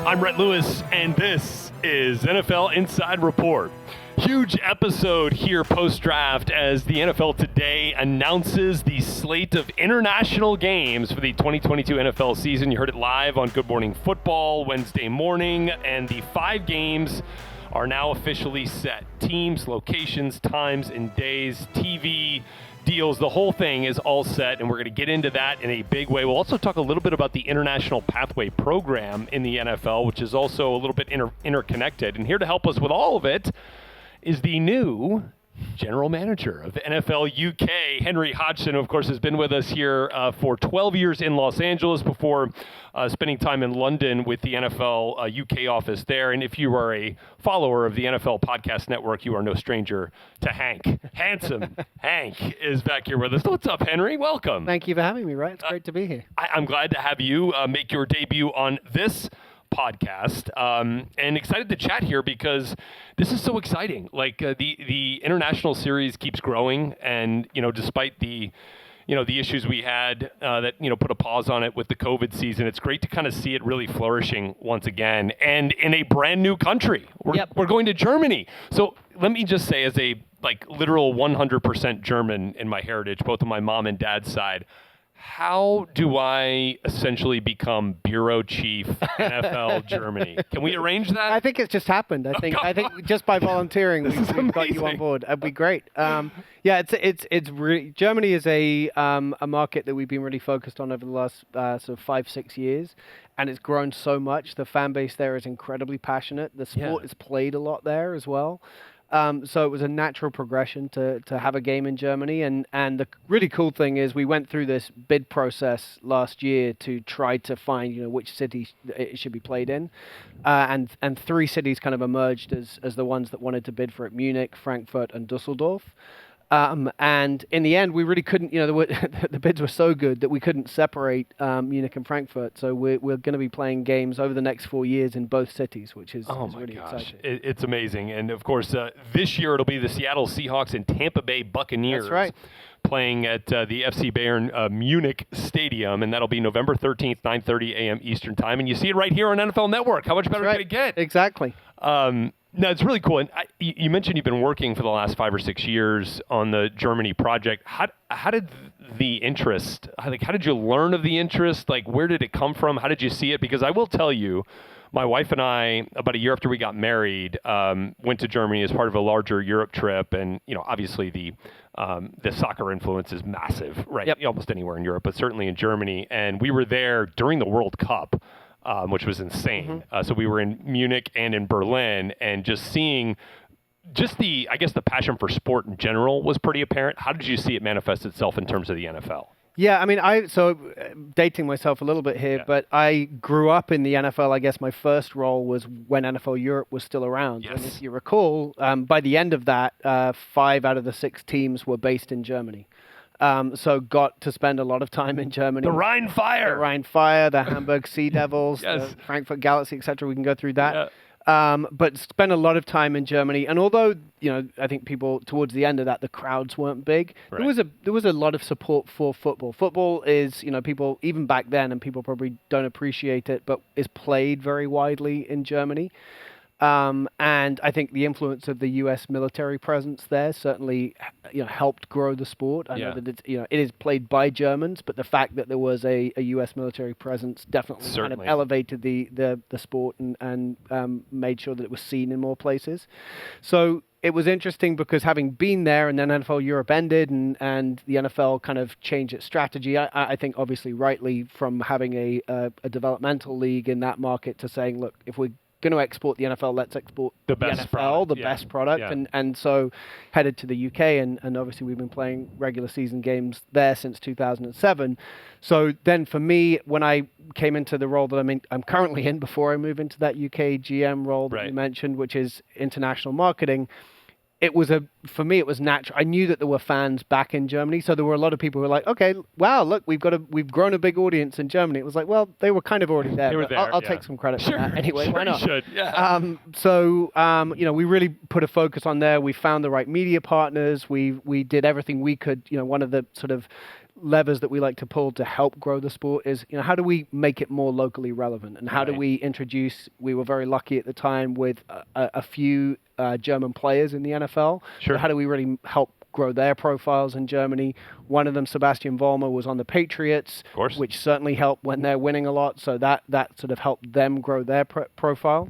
I'm Rhett Lewis, and this is NFL Inside Report. Huge episode here post-draft as the NFL today announces the slate of international games for the 2022 NFL season. You heard it live on Good Morning Football Wednesday morning, and the 5 games are now officially set. Teams, locations, times, and days, TV deals, the whole thing is all set, and we're going to get into that in a big way. We'll also talk a little bit about the International Pathway Program in the NFL, which is also a little bit interconnected. And here to help us with all of it is the new general manager of NFL UK, Henry Hodgson, who of course has been with us here for 12 years in Los Angeles before spending time in London with the NFL UK office there. And if you are a follower of the NFL Podcast Network, you are no stranger to Hank. Handsome Hank is back here with us. What's up, Henry? Welcome. Thank you for having me, Rhett. It's great to be here. I'm glad to have you make your debut on this podcast, and excited to chat here because this is so exciting. Like the international series keeps growing, and despite the issues we had that put a pause on it with the COVID season, it's great to kind of see it really flourishing once again, and in a brand new country. We're going to Germany. So let me just say, as a literal 100% German in my heritage, both on my mom and dad's side, how do I essentially become bureau chief NFL Germany? Can we arrange that? I think it's just happened. I think just by volunteering, we've got you on board. That'd be great. It's really, Germany is a market that we've been really focused on over the last sort of 5-6 years, and it's grown so much. The fan base there is incredibly passionate. The sport is played a lot there as well. So it was a natural progression to have a game in Germany. And the really cool thing is we went through this bid process last year to try to find, which city it should be played in. And 3 cities kind of emerged as the ones that wanted to bid for it: Munich, Frankfurt, and Dusseldorf. And in the end, we really couldn't, the bids were so good that we couldn't separate Munich and Frankfurt. So we're going to be playing games over the next 4 years in both cities, which is really exciting. It's amazing. And of course, this year it'll be the Seattle Seahawks and Tampa Bay Buccaneers. That's right. Playing at the FC Bayern Munich Stadium, and that'll be November 13th, 9:30 a.m. Eastern Time. And you see it right here on NFL Network. How much better could it get? Exactly. No, it's really cool. And you mentioned you've been working for the last 5 or 6 years on the Germany project. How did the interest, how did you learn of the interest? Where did it come from? How did you see it? Because I will tell you, my wife and I, about a year after we got married, went to Germany as part of a larger Europe trip. And, obviously the soccer influence is massive, right? Yep. Almost anywhere in Europe, but certainly in Germany. And we were there during the World Cup. Which was insane. So we were in Munich and in Berlin, and just seeing the passion for sport in general was pretty apparent. How did you see it manifest itself in terms of the NFL? Yeah, I mean, dating myself a little bit here, but I grew up in the NFL. I guess my first role was when NFL Europe was still around. Yes. And if you recall, by the end of that, 5 out of the 6 teams were based in Germany. So got to spend a lot of time in Germany. The Rhine Fire, the Hamburg Sea Devils, the Frankfurt Galaxy, etc. We can go through that. Yeah. But spent a lot of time in Germany. And although, I think people towards the end of that, the crowds weren't big, right, there was a lot of support for football. Football is, people, even back then, and people probably don't appreciate it, but is played very widely in Germany. And I think the influence of the U.S. military presence there certainly, helped grow the sport. I know that it's, it is played by Germans, but the fact that there was a U.S. military presence definitely kind of elevated the sport and made sure that it was seen in more places. So it was interesting because having been there, and then NFL Europe ended, and the NFL kind of changed its strategy. I think obviously rightly, from having a developmental league in that market to saying, look, if we're going to export the NFL, let's export the best NFL, best product. Yeah. And so headed to the UK, and obviously we've been playing regular season games there since 2007. So then for me, when I came into the role that I'm currently in, before I move into that UK GM role that you mentioned, which is international marketing, for me, it was natural. I knew that there were fans back in Germany, so there were a lot of people who were like, "Okay, wow, look, we've grown a big audience in Germany." It was like, well, they were kind of already there. I'll take some credit for that anyway. Why not? You should. Yeah. We really put a focus on there. We found the right media partners. We did everything we could. One of the sort of levers that we like to pull to help grow the sport is, how do we make it more locally relevant, and how do we introduce? We were very lucky at the time with a few German players in the NFL. Sure. So how do we really help grow their profiles in Germany? One of them, Sebastian Vollmer, was on the Patriots, of course, which certainly helped when they're winning a lot. So that sort of helped them grow their profile.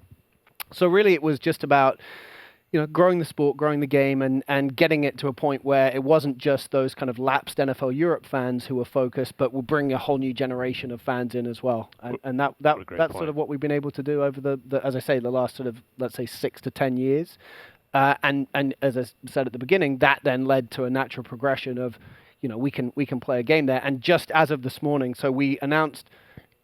So really, it was just about growing the sport, growing the game, and getting it to a point where it wasn't just those kind of lapsed NFL Europe fans who were focused, but we'll bring a whole new generation of fans in as well. And that's sort of what we've been able to do over the as I say, the last sort of, let's say, 6 to 10 years. And as I said at the beginning, that then led to a natural progression of, we can play a game there. And just as of this morning, so we announced,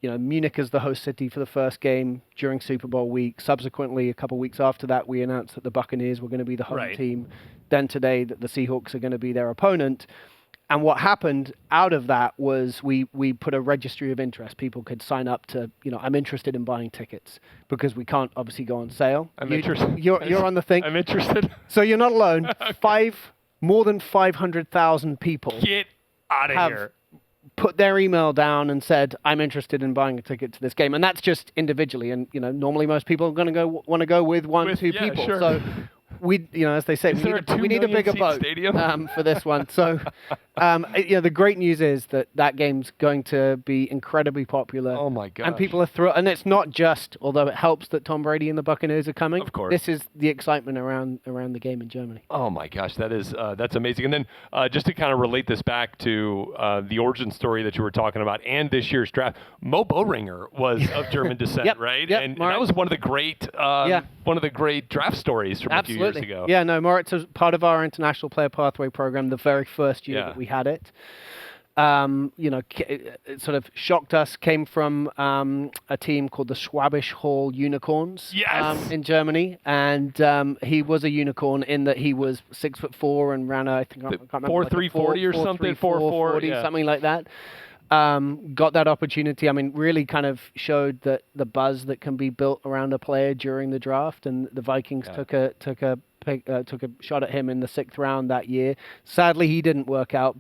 Munich as the host city for the first game during Super Bowl week. Subsequently, a couple of weeks after that, we announced that the Buccaneers were going to be the home team. Then today, that the Seahawks are going to be their opponent. And what happened out of that was we put a registry of interest. People could sign up to, I'm interested in buying tickets, because we can't obviously go on sale. I'm interested. You're on the thing. I'm interested. So you're not alone. More than 500,000 people get out of here. Put their email down and said, I'm interested in buying a ticket to this game. And that's just individually. And, normally most people are going to want to go with two people. Sure. So we, as they say, we need a bigger boat for this one. So, the great news is that game's going to be incredibly popular. Oh my gosh. And people are thrilled. And it's not just, although it helps that Tom Brady and the Buccaneers are coming. Of course. This is the excitement around the game in Germany. Oh my gosh, that's amazing. And then just to kind of relate this back to the origin story that you were talking about and this year's draft, Mo Boehringer was of German descent, right? Yep, and that was one of the great draft stories from a few years ago. Yeah, no, Moritz was part of our International Player Pathway program the very first year that we had it. It sort of shocked us, came from a team called the Schwabisch Hall Unicorns in Germany. And he was a unicorn in that he was 6'4" and ran, I can't remember, 4.3 40 or something, 4.4, something like that. Got that opportunity. I mean, really kind of showed that the buzz that can be built around a player during the draft. And the Vikings took a shot at him in the 6th round that year. Sadly, he didn't work out,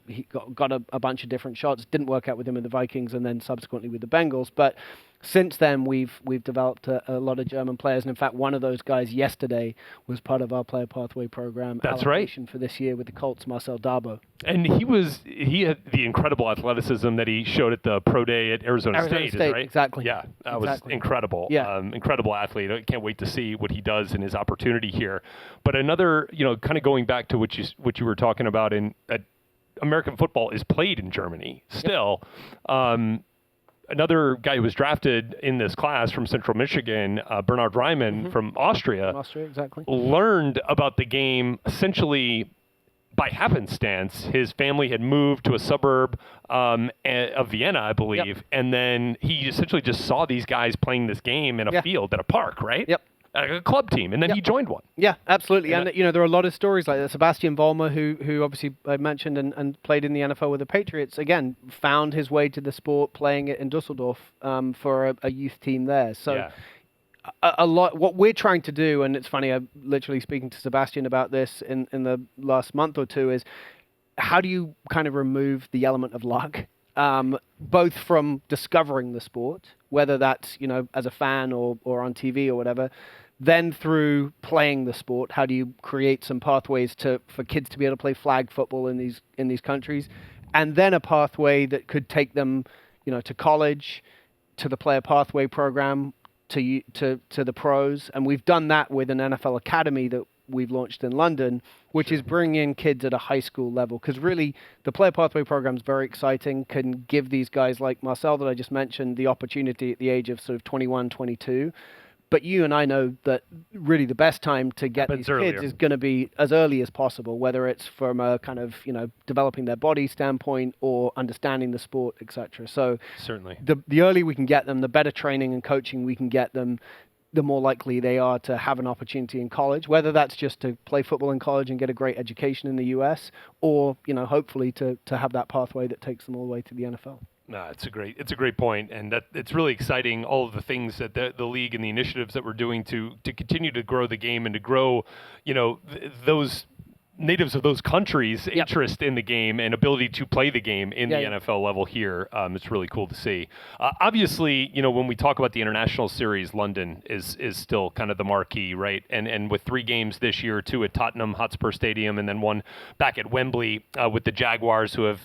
he got a bunch of different shots. Didn't work out with him in the Vikings, and then subsequently with the Bengals. But since then, we've developed a lot of German players, and in fact, one of those guys yesterday was part of our Player Pathway program. That's right. For this year with the Colts, Marcel Dabo. And he had the incredible athleticism that he showed at the pro day at Arizona State, right? Exactly. Yeah, that was incredible. Yeah. Incredible athlete. I can't wait to see what he does in his opportunity here. But another, kind of going back to what you were talking about American football is played in Germany still. Yep. Another guy who was drafted in this class from Central Michigan, Bernhard Reimann from Austria, learned about the game essentially by happenstance. His family had moved to a suburb of Vienna, I believe, and then he essentially just saw these guys playing this game in a field at a park, right? Yep. A club team, and then he joined one. Yeah, absolutely. And there are a lot of stories like that. Sebastian Vollmer, who obviously I mentioned and played in the NFL with the Patriots, again, found his way to the sport playing it in Dusseldorf for a youth team there. So a lot, what we're trying to do, and it's funny, I'm literally speaking to Sebastian about this in the last month or two, is how do you kind of remove the element of luck? Both from discovering the sport, whether that's, as a fan or on TV or whatever, then through playing the sport, how do you create some pathways for kids to be able to play flag football in these countries, and then a pathway that could take them, to college, to the player pathway program, to the pros. And we've done that with an NFL academy that we've launched in London, which is bringing in kids at a high school level. Because really, the Player Pathway program is very exciting, can give these guys like Marcel that I just mentioned the opportunity at the age of sort of 21, 22. But you and I know that really the best time to get these kids is going to be as early as possible, whether it's from a kind of, developing their body standpoint or understanding the sport, etc. So certainly the earlier we can get them, the better training and coaching we can get them, the more likely they are to have an opportunity in college, whether that's just to play football in college and get a great education in the US, or, hopefully to have that pathway that takes them all the way to the NFL. No, it's a great point, and that it's really exciting. All of the things that the league and the initiatives that we're doing to continue to grow the game and to grow, those natives of those countries' interest in the game and ability to play the game in the NFL level here. It's really cool to see. Obviously, when we talk about the international series, London is still kind of the marquee, right? And with 3 games this year, 2 at Tottenham Hotspur Stadium, and then 1 back at Wembley with the Jaguars, who have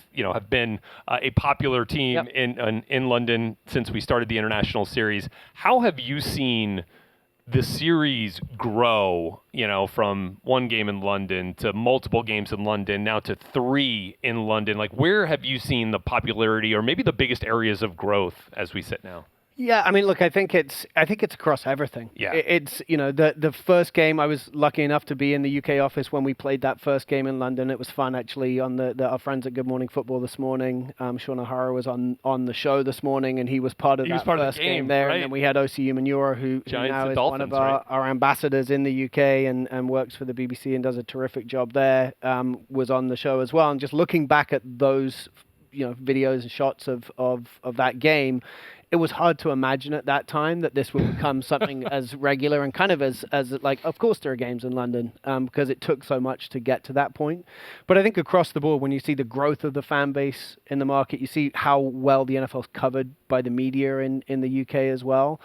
been a popular team in London since we started the international series. How have you seen the series grow, from 1 game in London to multiple games in London, now to 3 in London? Like, where have you seen the popularity or maybe the biggest areas of growth as we sit now? Yeah, I mean, look, I think it's across everything. Yeah. It's, the first game, I was lucky enough to be in the UK office when we played that first game in London. It was fun, actually, on our friends at Good Morning Football this morning. Sean O'Hara was on the show this morning, and he was part of that first game there. Right. And then we had OC Umanura, who now is one of our ambassadors in the UK and works for the BBC and does a terrific job there, was on the show as well. And just looking back at those, videos and shots of that game, it was hard to imagine at that time that this would become something as regular and kind of as like, of course there are games in London, because it took so much to get to that point. But I think across the board, when you see the growth of the fan base in the market, you see how well the NFL's covered by the media in the UK as well.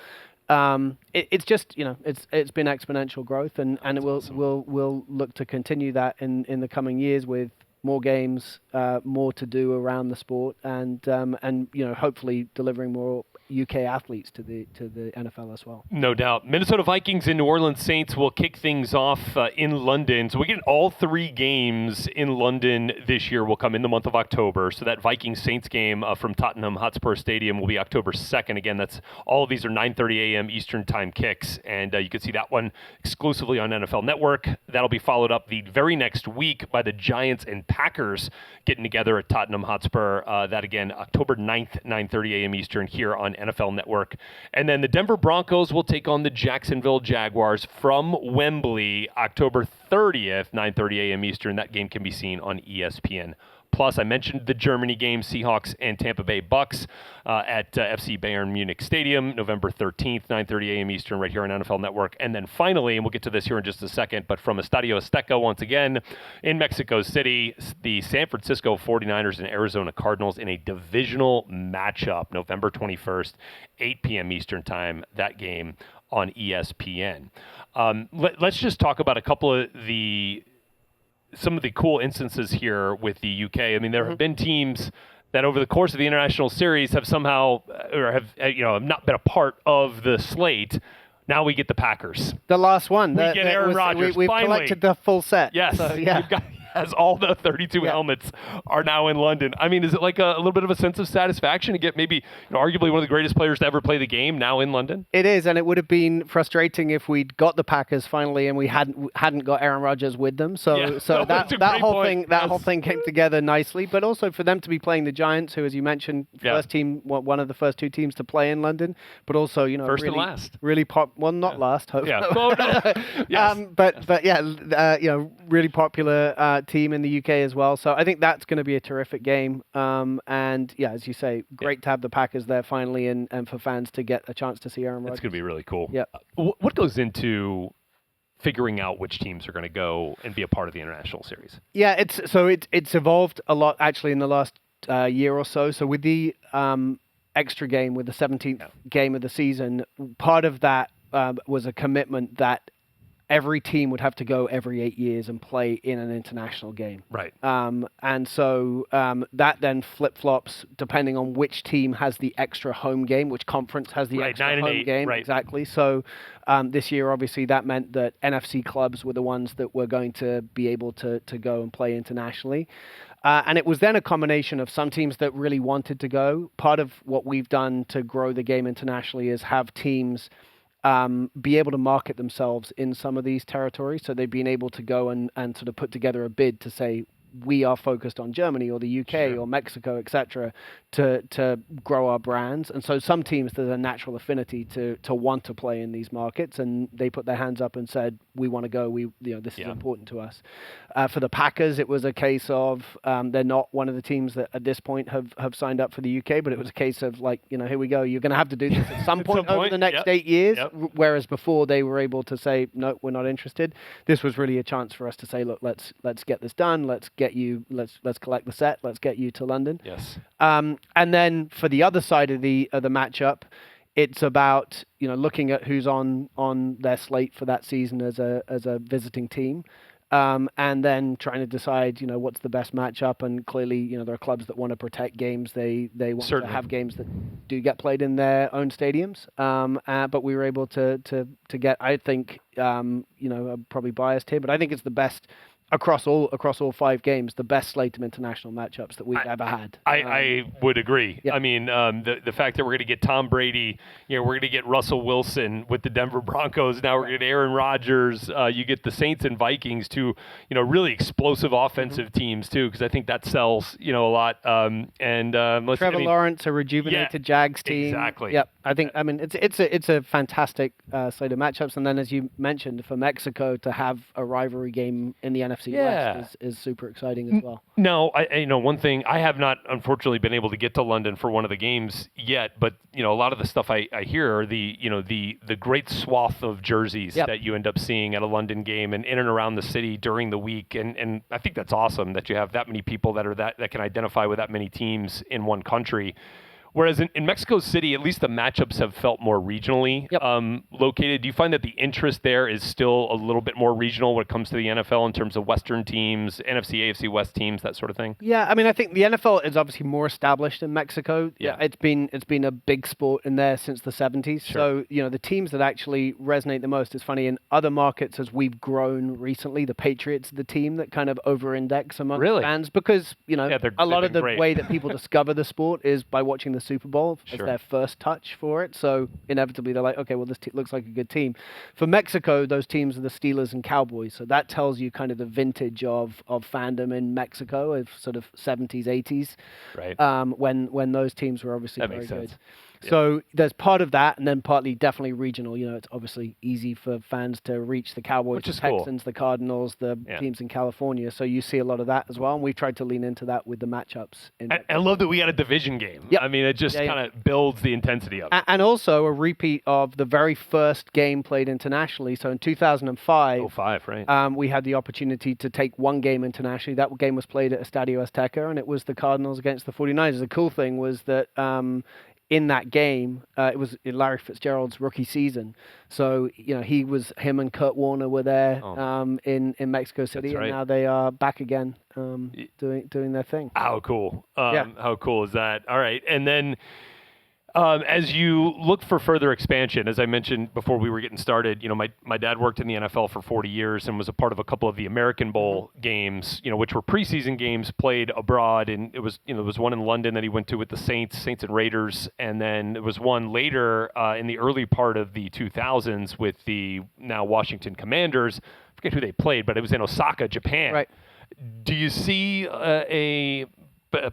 It's just, it's been exponential growth, and we'll look to continue that in the coming years with more games, more to do around the sport, and hopefully delivering more UK athletes to the NFL as well. No doubt. Minnesota Vikings and New Orleans Saints will kick things off in London. So we get all 3 games in London this year will come in the month of October. So that Vikings-Saints game from Tottenham Hotspur Stadium will be October 2nd. Again, all of these are 9:30 a.m. Eastern Time kicks, and you can see that one exclusively on NFL Network. That'll be followed up the very next week by the Giants and Packers getting together at Tottenham Hotspur. That again, October 9th, 9:30 a.m. Eastern here on NFL Network. And then the Denver Broncos will take on the Jacksonville Jaguars from Wembley, October 30th, 9:30 a.m. Eastern. That game can be seen on ESPN. Plus, I mentioned the Germany game, Seahawks and Tampa Bay Bucs at FC Bayern Munich Stadium, November 13th, 9:30 a.m. Eastern, right here on NFL Network. And then finally, and we'll get to this here in just a second, but from Estadio Azteca once again in Mexico City, the San Francisco 49ers and Arizona Cardinals in a divisional matchup, November 21st, 8 p.m. Eastern Time, that game on ESPN. Let's just talk about a couple of some of the cool instances here with the UK. I mean, there have been teams that over the course of the international series have somehow, or have not been a part of the slate. Now we get the Packers. The last one. We get Aaron Rodgers. We've finally collected the full set. Yes. So, yeah. We've got, as all the 32 helmets are now in London. I mean, is it like a little bit of a sense of satisfaction to get maybe arguably one of the greatest players to ever play the game now in London? It is, and it would have been frustrating if we'd got the Packers finally and we hadn't got Aaron Rodgers with them. So that whole thing came together nicely. But also for them to be playing the Giants, who, as you mentioned, one of the first 2 teams to play in London, but also first and last, really not last, hopefully. Yeah. Oh, no. Yes. But really popular team in the UK as well. So I think that's going to be a terrific game. And as you say, great to have the Packers there finally, and for fans to get a chance to see Aaron Rodgers. It's going to be really cool. Yeah. What goes into figuring out which teams are going to go and be a part of the international series? Yeah, it's evolved a lot actually in the last year or so. So with the extra game, with the 17th game of the season, part of that was a commitment that every team would have to go every 8 years and play in an international game. Right. And so that then flip-flops depending on which team has the extra home game, which conference has the extra home game. Right. Exactly. So this year, obviously, that meant that NFC clubs were the ones that were going to be able to go and play internationally. And it was then a combination of some teams that really wanted to go. Part of what we've done to grow the game internationally is have teams be able to market themselves in some of these territories. So they've been able to go and sort of put together a bid to say, we are focused on Germany or the UK or Mexico, etc., to grow our brands. And so some teams, there's a natural affinity to want to play in these markets, and they put their hands up and said, we want to go. This is important to us. For the Packers, it was a case of they're not one of the teams that at this point have signed up for the UK, but it was a case of like, here we go. You're going to have to do this at some point over the next 8 years. Whereas before they were able to say, no, we're not interested. This was really a chance for us to say, look, let's get this done. Let's collect the set. Let's get you to London. Yes. And then for the other side of the matchup, it's about looking at who's on their slate for that season as a visiting team. And then trying to decide, what's the best matchup. And clearly, there are clubs that want to protect games. They want to have games that do get played in their own stadiums. But we were able to get, I think, I'm probably biased here, but I think it's the best across all 5 games, the best slate of international matchups that we've ever had. I would agree. Yeah. I mean, the fact that we're going to get Tom Brady, we're going to get Russell Wilson with the Denver Broncos. Now we're going to get Aaron Rodgers. You get the Saints and Vikings, two, really explosive offensive teams too, because I think that sells, a lot. Trevor Lawrence, a rejuvenated Jags team. Exactly. Yep. I mean, it's a fantastic slate of matchups. And then, as you mentioned, for Mexico to have a rivalry game in the NFC West is super exciting as well. No, I one thing, I have not unfortunately been able to get to London for one of the games yet, but a lot of the stuff I hear are the great swath of jerseys that you end up seeing at a London game and in and around the city during the week, and I think that's awesome that you have that many people that can identify with that many teams in one country. Whereas in Mexico City, at least the matchups have felt more regionally located. Do you find that the interest there is still a little bit more regional when it comes to the NFL in terms of Western teams, NFC, AFC West teams, that sort of thing? Yeah, I mean, I think the NFL is obviously more established in Mexico. Yeah. It's been a big sport in there since the 70s. Sure. So, the teams that actually resonate the most, is funny, in other markets as we've grown recently, the Patriots are the team that kind of over-index among fans because, a lot of the way that people discover the sport is by watching the Super Bowl as their first touch for it. So inevitably they're like, okay, well, this looks like a good team. For Mexico, those teams are the Steelers and Cowboys. So that tells you kind of the vintage of fandom in Mexico of sort of 70s, 80s. Right. When those teams were obviously very good. Yeah. So there's part of that, and then partly definitely regional. It's obviously easy for fans to reach the Cowboys, the Texans, the Cardinals, the teams in California. So you see a lot of that as well, and we've tried to lean into that with the matchups. I love that we got a division game. Yep. I mean, it just kind of builds the intensity of it. And also a repeat of the very first game played internationally. So in 2005, right. We had the opportunity to take one game internationally. That game was played at Estadio Azteca, and it was the Cardinals against the 49ers. The cool thing was that in that game, it was Larry Fitzgerald's rookie season. So, him and Kurt Warner were there in Mexico City. That's right. And now they are back again doing their thing. How cool. How cool is that? All right. And then as you look for further expansion, as I mentioned before we were getting started, my dad worked in the NFL for 40 years and was a part of a couple of the American Bowl games, which were preseason games played abroad. And it was, there was one in London that he went to with the Saints and Raiders. And then there was one later in the early part of the 2000s with the now Washington Commanders. I forget who they played, but it was in Osaka, Japan. Right. Do you see a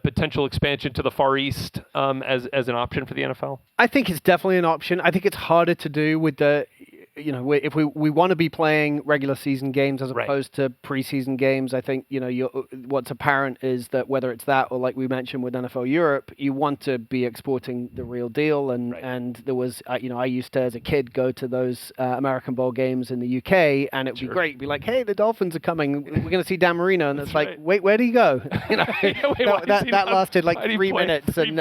potential expansion to the Far East as an option for the NFL? I think it's definitely an option. I think it's harder to do with the, if we want to be playing regular season games as opposed to preseason games. I think, what's apparent is that whether it's that or like we mentioned with NFL Europe, you want to be exporting the real deal. And there was, I used to, as a kid, go to those American Bowl games in the UK, and it would be great. It'd be like, hey, the Dolphins are coming. We're going to see Dan Marino. And it's like, wait, where do you go? That lasted like 3 minutes. And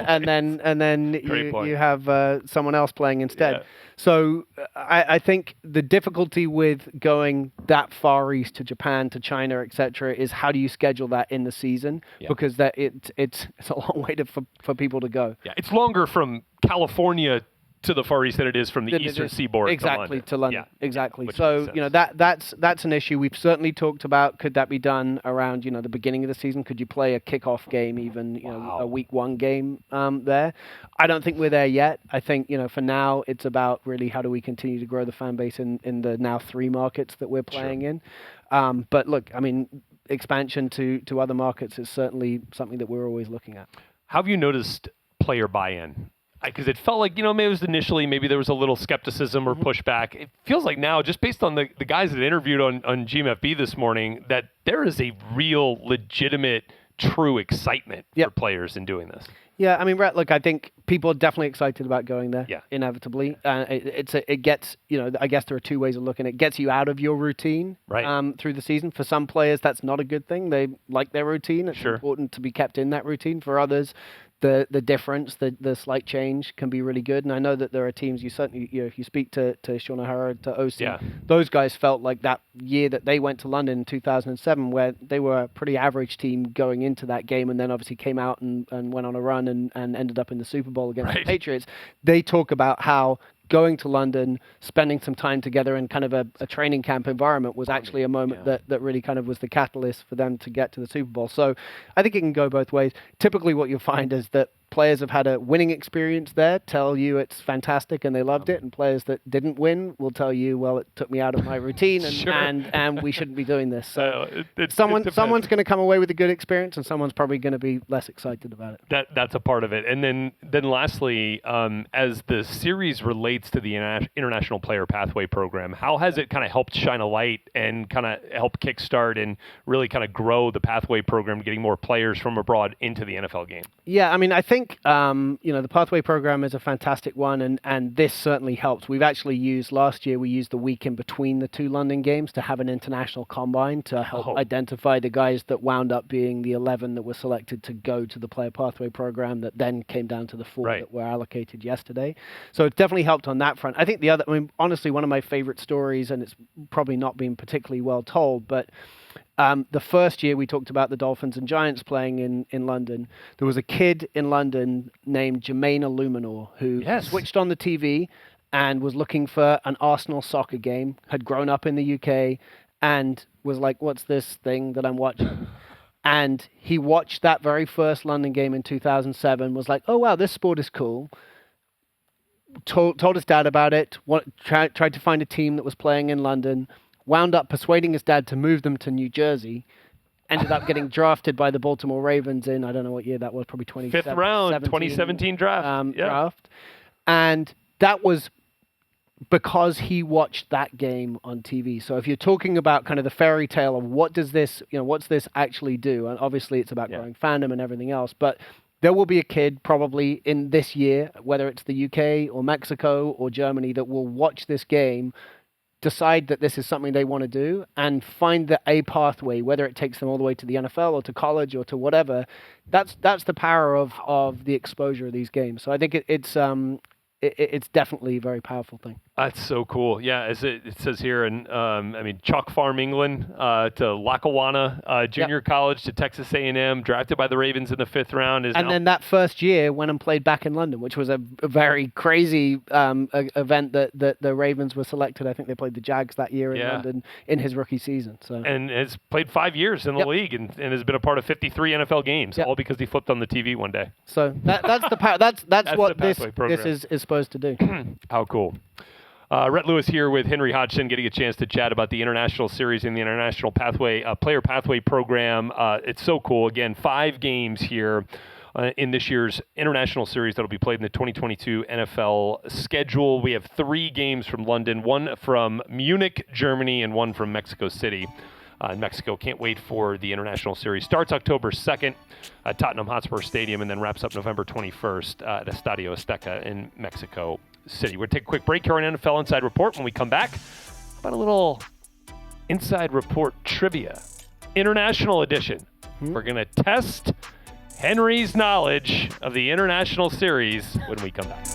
then you have someone else playing instead. Yeah. So I think the difficulty with going that far east to Japan, to China, etc., is how do you schedule that in the season? Yeah. Because it's a long way for people to go. Yeah, it's longer from California to the Far East than it is from the Eastern Seaboard to London. Yeah. Exactly. Which so that's an issue. We've certainly talked about, could that be done around the beginning of the season? Could you play a kickoff game, even a week 1 game there? I don't think we're there yet. I think for now it's about really how do we continue to grow the fan base in the now 3 markets that we're playing in. But look, I mean, expansion to other markets is certainly something that we're always looking at. How have you noticed player buy-in? Because it felt like, maybe it was initially, maybe there was a little skepticism or pushback. It feels like now, just based on the guys that interviewed on GMFB this morning, that there is a real, legitimate, true excitement for players in doing this. Yeah, I mean, Rhett, look, I think people are definitely excited about going there, yeah. inevitably. It gets, I guess there are two ways of looking at it. It gets you out of your routine through the season. For some players, that's not a good thing. They like their routine. It's important to be kept in that routine. For others, the difference, the slight change can be really good. And I know that there are teams, you certainly, if you speak to Sean O'Hara, to OC, those guys felt like that year that they went to London in 2007, where they were a pretty average team going into that game, and then obviously came out and went on a run and ended up in the Super Bowl against the Patriots. They talk about how going to London, spending some time together in kind of a training camp environment was actually a moment that really kind of was the catalyst for them to get to the Super Bowl. So I think it can go both ways. Typically what you'll find is that players have had a winning experience there, tell you it's fantastic and they loved it, and players that didn't win will tell you, well, it took me out of my routine and we shouldn't be doing this. So someone's going to come away with a good experience, and someone's probably going to be less excited about it. That's a part of it. And then lastly, as the series relates to the International Player Pathway Program, how has it kind of helped shine a light and kind of help kickstart and really kind of grow the Pathway Program, getting more players from abroad into the NFL game? Yeah, I mean, I think the Pathway Program is a fantastic one, and this certainly helps. We've actually last year we used the week in between the two London games to have an international combine to help identify the guys that wound up being the 11 that were selected to go to the Player Pathway Program that then came down to the 4 that were allocated yesterday. So it definitely helped on that front. I think honestly, one of my favorite stories, and it's probably not been particularly well told, but the first year we talked about the Dolphins and Giants playing in London, there was a kid in London named Jermaine Illuminor who switched on the TV and was looking for an Arsenal soccer game, had grown up in the UK, and was like, what's this thing that I'm watching? And he watched that very first London game in 2007, was like, oh, wow, this sport is cool. Told his dad about it, tried to find a team that was playing in London, wound up persuading his dad to move them to New Jersey, ended up getting drafted by the Baltimore Ravens in, I don't know what year that was, probably 5th round, 2017 draft. Draft. And that was because he watched that game on TV. So if you're talking about kind of the fairy tale of what's this actually do, and obviously it's about growing fandom and everything else, but there will be a kid probably in this year, whether it's the UK or Mexico or Germany, that will watch this game, decide that this is something they want to do, and find a pathway, whether it takes them all the way to the NFL or to college or to whatever. That's the power of the exposure of these games. So I think it's definitely a very powerful thing. That's so cool. Yeah, as it says here, and Chalk Farm, England, to Lackawanna Junior College, to Texas A&M, drafted by the Ravens in the 5th round. Then that first year went and played back in London, which was a very crazy event that the Ravens were selected. I think they played the Jags that year in London in his rookie season. So and has played 5 years in the league and has been a part of 53 NFL games, all because he flipped on the TV one day. So that's the power. That's what this is supposed to do. How cool. Rhett Lewis here with Henry Hodgson, getting a chance to chat about the International Series and the International Pathway Player Pathway Program. It's so cool. Again, 5 games here in this year's International Series that will be played in the 2022 NFL schedule. We have 3 games from London, 1 from Munich, Germany, and 1 from Mexico City. In Mexico, can't wait for the International Series. Starts October 2nd at Tottenham Hotspur Stadium and then wraps up November 21st at Estadio Azteca in Mexico City. We're going to take a quick break here on NFL Inside Report. When we come back, how about a little Inside Report trivia, International Edition. We're going to test Henry's knowledge of the International Series when we come back.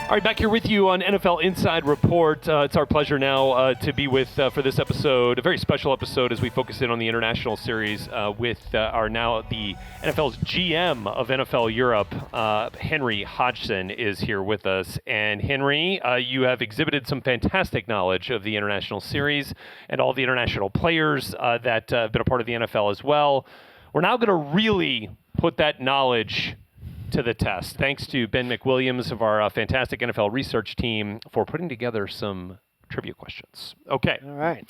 All right, back here with you on NFL Inside Report. It's our pleasure now to be with, for this episode, a very special episode as we focus in on the International Series with the NFL's GM of NFL Europe, Henry Hodgson is here with us. And Henry, you have exhibited some fantastic knowledge of the International Series and all the international players that have been a part of the NFL as well. We're now going to really put that knowledge to the test. Thanks to Ben McWilliams of our fantastic NFL research team for putting together some trivia questions. Okay. All right.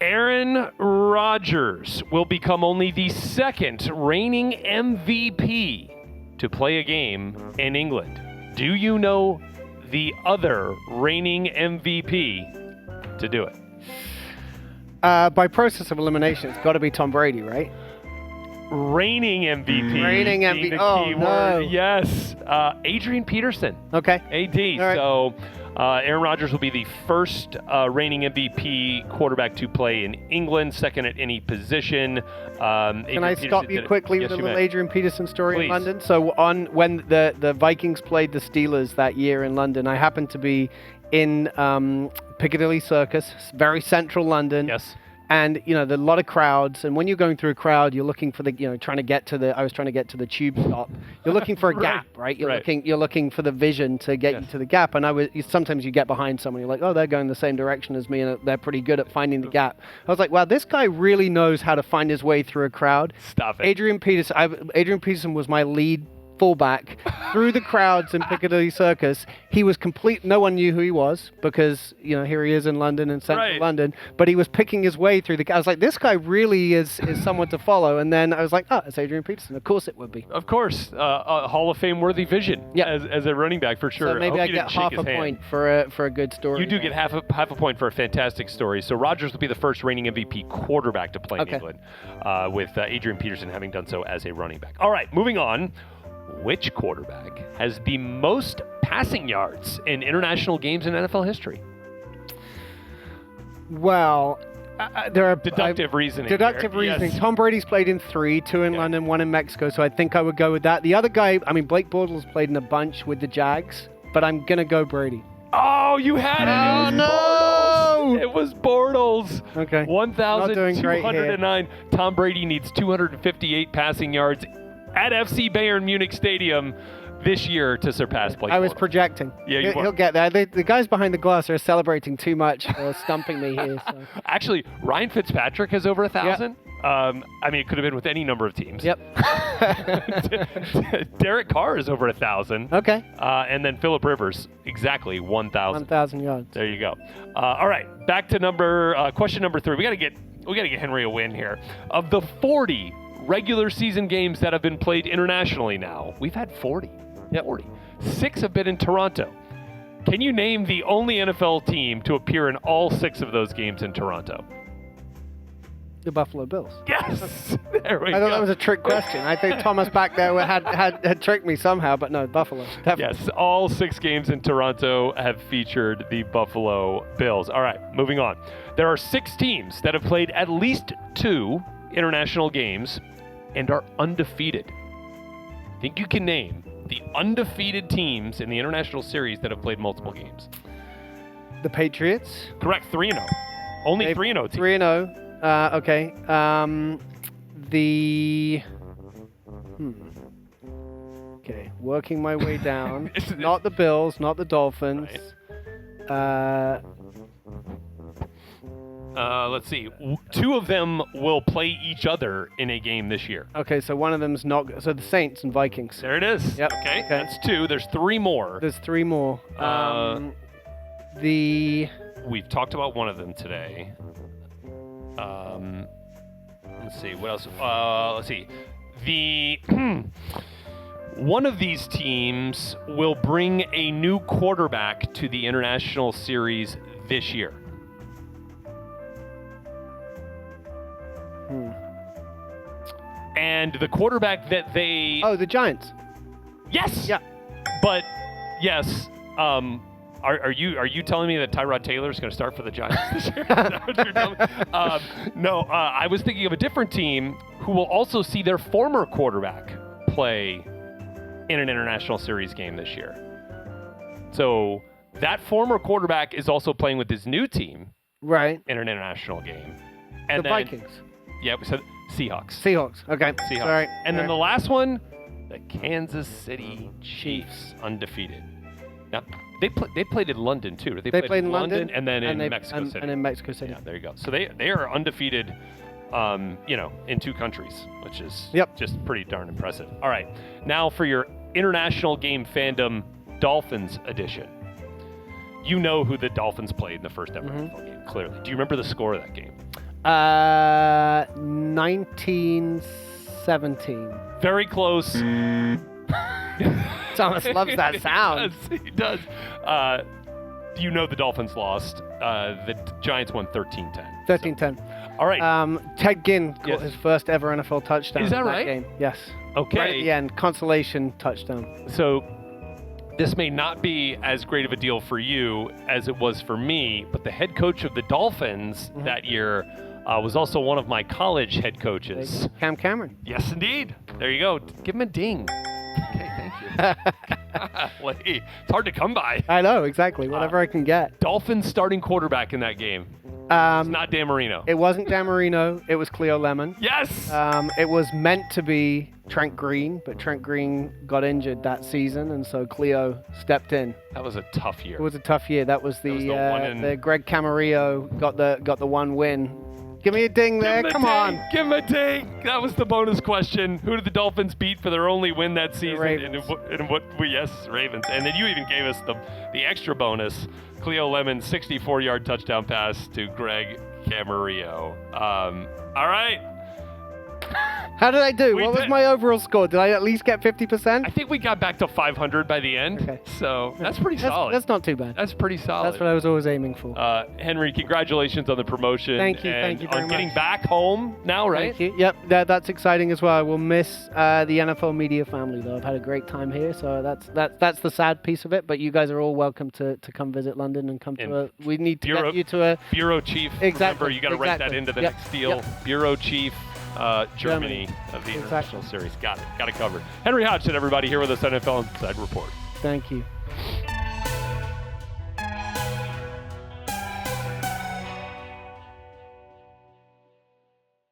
Aaron Rodgers will become only the second reigning MVP to play a game in England. Do you know the other reigning MVP to do it? By process of elimination, it's got to be Tom Brady, right? Reigning MVP. Reigning MVP. Oh, no. Yes. Adrian Peterson. Okay. AD. Right. So Aaron Rodgers will be the first reigning MVP quarterback to play in England, second at any position. Can I stop you quickly with a little Adrian Peterson story Please. in London? So when the Vikings played the Steelers that year in London, I happened to be in Piccadilly Circus, very central London. Yes. And, there are a lot of crowds. And when you're going through a crowd, you're looking for trying to get to the tube stop. You're looking for a gap, right? You're looking for the vision to get you to the gap. And sometimes you get behind someone, you're like, oh, they're going the same direction as me, and they're pretty good at finding the gap. I was like, wow, this guy really knows how to find his way through a crowd. Stop it. Adrian Peterson was my lead fullback through the crowds in Piccadilly Circus. He was no one knew who he was because, here he is in London, in central London, but he was picking his way through I was like, this guy really is someone to follow. And then I was like, oh, it's Adrian Peterson. Of course it would be. Of course. A Hall of Fame worthy vision as a running back for sure. So maybe I get half a point for a good story. You do get half a point for a fantastic story. So Rodgers will be the first reigning MVP quarterback to play in England, with Adrian Peterson having done so as a running back. All right, moving on. Which quarterback has the most passing yards in international games in NFL history? Well, there are deductive reasoning. Reasoning. Yes. Tom Brady's played in 3, 2 in London, 1 in Mexico, so I think I would go with that. The other guy, Blake Bortles played in a bunch with the Jags, but I'm going to go Brady. Oh, you had it. Oh, no. It was Bortles. Okay. 1,209. Tom Brady needs 258 passing yards at FC Bayern Munich Stadium this year to surpass Blake Bortles. I was projecting. Yeah, he'll get there. The guys behind the glass are celebrating too much, stumping me here. So. Actually, Ryan Fitzpatrick has over 1,000. Yep. It could have been with any number of teams. Yep. Derek Carr is over 1,000. Okay. And then Phillip Rivers, exactly 1,000. 1,000 yards. There you go. All right, back to question number 3. We got to get Henry a win here. Of the 40 regular season games that have been played internationally now, we've had 40. Yep. 40. 6 have been in Toronto. Can you name the only NFL team to appear in all 6 of those games in Toronto? The Buffalo Bills. Yes! There we go. I thought that was a trick question. I think Thomas back there had tricked me somehow, but no, Buffalo. Definitely. Yes, all 6 games in Toronto have featured the Buffalo Bills. All right, moving on. There are 6 teams that have played at least 2 international games and are undefeated. Think you can name the undefeated teams in the international series that have played multiple games? The Patriots. Correct, 3-0. Only 3-0 teams. 3-0. Okay. Okay, working my way down. Not the Bills, not the Dolphins. Right. Let's see. 2 of them will play each other in a game this year. Okay, so one of them's not. So the Saints and Vikings. There it is. Yep. Okay, that's 2. There's 3 more. There's 3 more. We've talked about one of them today. Let's see. What else? Let's see. One of these teams will bring a new quarterback to the international series this year. And the quarterback that they... Oh, the Giants. Yes! Yeah. But, yes, are you telling me that Tyrod Taylor is going to start for the Giants this year? Is that what you're telling me? No, I was thinking of a different team who will also see their former quarterback play in an international series game this year. So that former quarterback is also playing with his new team in an international game. And the Vikings. Yeah, we said Seahawks. Seahawks. Okay. Seahawks. Sorry. And then the last one, the Kansas City Chiefs, undefeated. Now, they played in London too. They played in London and then in Mexico City. And in Mexico City. Yeah, there you go. So they are undefeated in 2 countries, which is Yep. just pretty darn impressive. All right, now for your international game fandom Dolphins edition. You know who the Dolphins played in the first ever NFL game, clearly. Do you remember the score of that game? 1917. Very close. Thomas loves that sound. He does. You know the Dolphins lost. The Giants won 13-10. 13-10. All right. Ted Ginn got Yes. his first ever NFL touchdown. Is that in right? Game. Yes. Okay. Right at the end, consolation touchdown. So this may not be as great of a deal for you as it was for me, but the head coach of the Dolphins that year was also one of my college head coaches. Cam Cameron. Yes, indeed. There you go. Give him a ding. Okay, thank you. Golly, it's hard to come by. I know, exactly. Whatever I can get. Dolphins starting quarterback in that game. It's not Dan Marino. It wasn't Dan Marino. It was Cleo Lemon. Yes! It was meant to be Trent Green, but Trent Green got injured that season, and so Cleo stepped in. That was a tough year. It was a tough year. That was the the Greg Camarillo got the one win. Give me a ding there. Come on. Give him a ding. That was the bonus question. Who did the Dolphins beat for their only win that season? Ravens. Yes, Ravens. And then you even gave us the extra bonus. Cleo Lemon's 64-yard touchdown pass to Greg Camarillo. All right. How did I do? We What was did- my overall score? Did I at least get 50%? I think we got back to 500 by the end. Okay. So that's pretty solid. That's not too bad. That's pretty solid. That's what I was always aiming for. Henry, congratulations on the promotion. Thank you. And Thank you very on getting much. back home now, right? Thank you. Yep, that's exciting as well. I will miss the NFL media family though. I've had a great time here, so that's the sad piece of it. But you guys are all welcome to come visit London and come to we need to get you to a Bureau Chief. Exactly, Remember, you got to write that exactly. into the Yep, next deal. yep. Bureau Chief, Germany of the Exactly. International Series. Got it covered. Henry Hodgson, everybody, here with us on NFL Inside Report. Thank you.